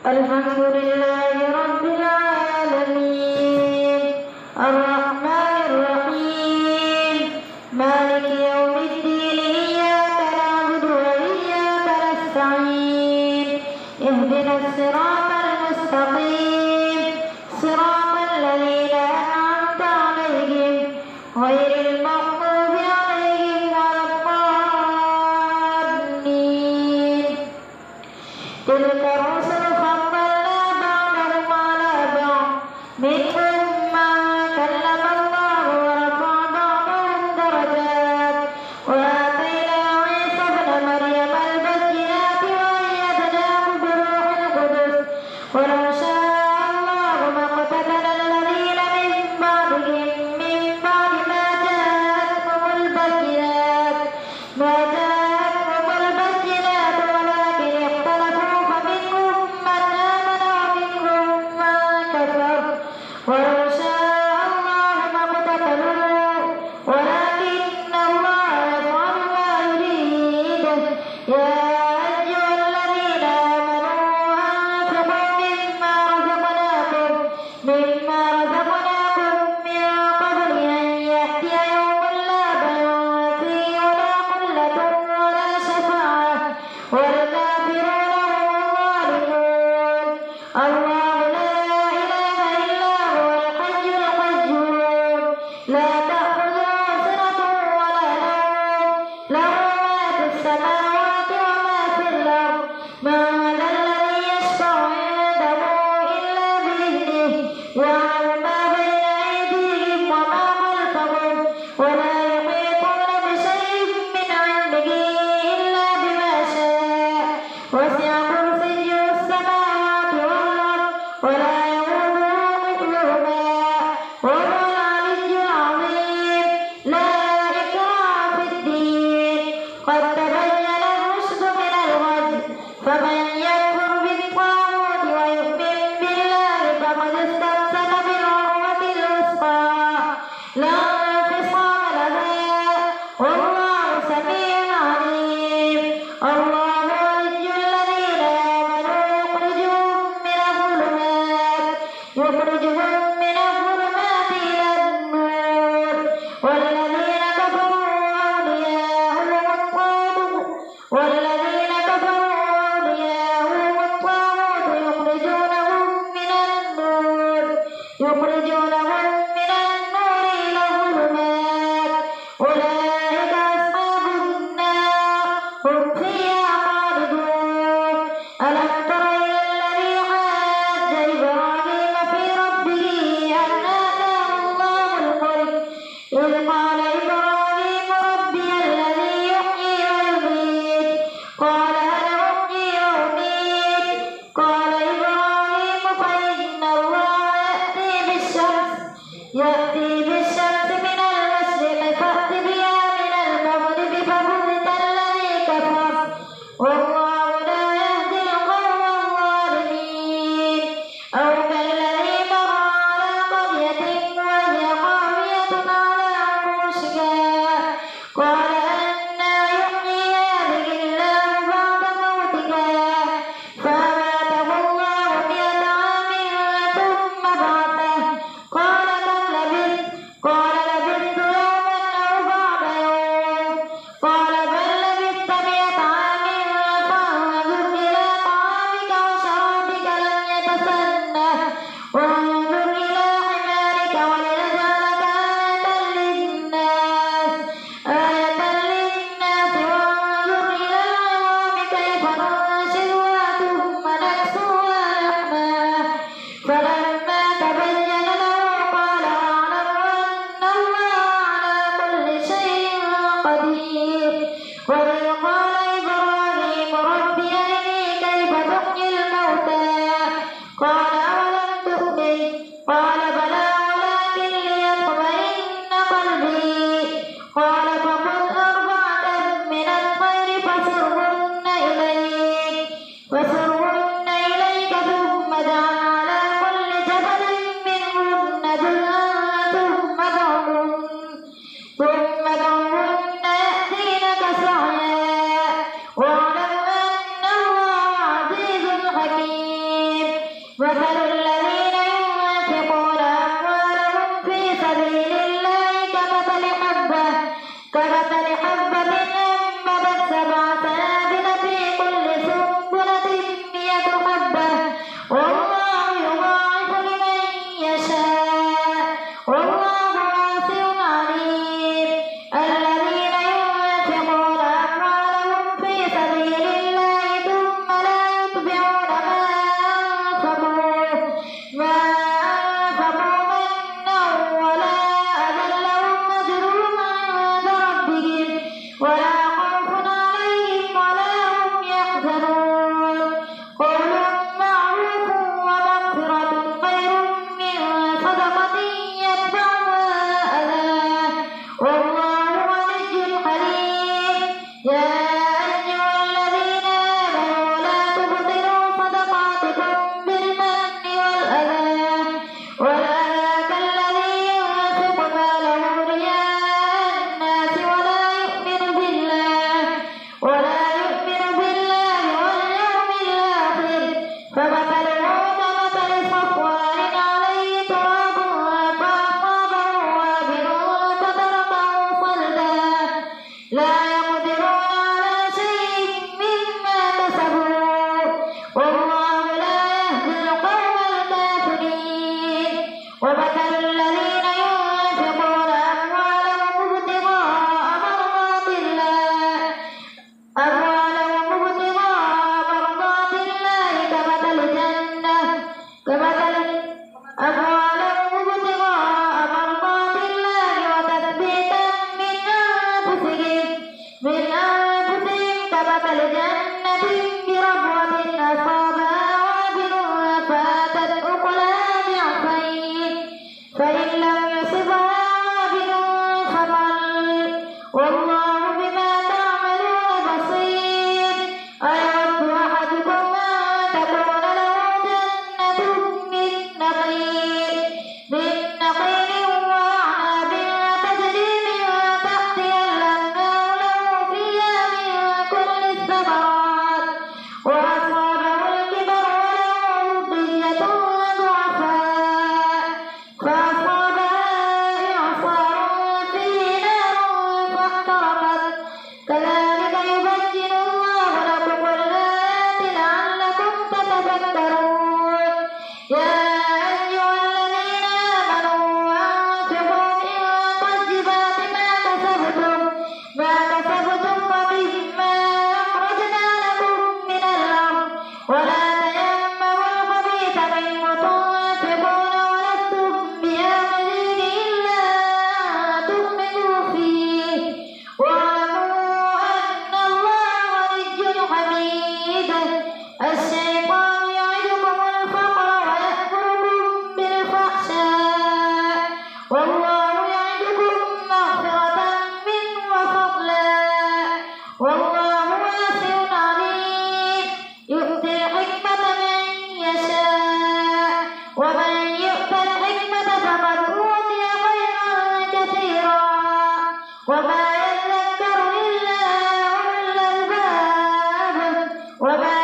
الحمد لله رب العالمين الرحمن الرحيم مالك يوم الدين إياك نعبد وإياك نستعين اهدنا الصراط المستقيم صراط الذين أنعمت عليهم غير المغضوب عليهم ولا الضالين. تلك الرسل فضلنا بعضهم على بعض منهم من كلم الله ورفع بعضهم درجات وآتينا عيسى ابن مريم البينات وأيدناه بروح القدس ولو شاء الله ما اقتتل الذين من بعدهم من بعد ما جاءتهم البينات ولكن اختلفوا فمنهم من آمن ومنهم من كفر ولو شاء الله ما اقتتلوا ولكن الله يفعل ما يريد. يا أيها الذين آمنوا أنفقوا مما رزقناكم من قبل أن يأتي يوم لا بيع فيه ولا خلة ولا شفاعة والكافرون هم الظالمون. الله لا إله إلا هو الحي القيوم لا تأخذه سنة ولا نوم له ما في السماوات وما جنة بربوة أصابها وابل فآتت أكلها ضعفين فإن لم يصبها وابل فطل والله بما تعملون بصير أيود أحدكم أن تكون له جنة من نخيل وأعناب تجري من تحتها الأنهار له فيها من كل الثمرات وأصابه الكبر وله ذرية ضعفاء فأصابها إعصار فيه نار فاحترقت كذلك يبين الله لكم الآيات لعلكم تتفكرون يا أيها الذين آمنوا أنفقوا من طيبات ما كسبتم ومما أخرجنا لكم من الأرض ولا تيمموا الخبيث منه تنفقون ولستم بآخذيه إلا أن تغمضوا فيه واعلموا أن الله غني حميد الشيطان يعدكم الفقر ويأمركم بالفحشاء والله يعدكم مغفرة منه وفضلا والله واسع عليم يؤتي الحكمة من يشاء ومن يؤت الحكمة فقد أوتي خيرا كثيرا وما يذكر إلا أولو الألباب وما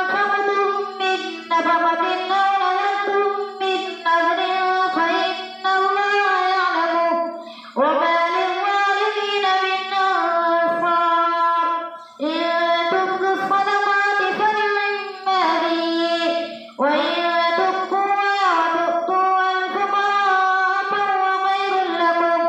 أنفقتم من نفقة أو نذرتم من نذر فإن الله يعلمه وما للظالمين من أنصار إن تبدوا الصدقات فنعما هي وإن تخفوها وتؤتوها الفقراء فهو خير لكم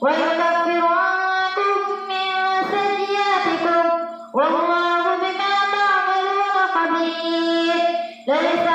ويكفر عنكم من سيئاتكم والله بما تعملون خبير ليس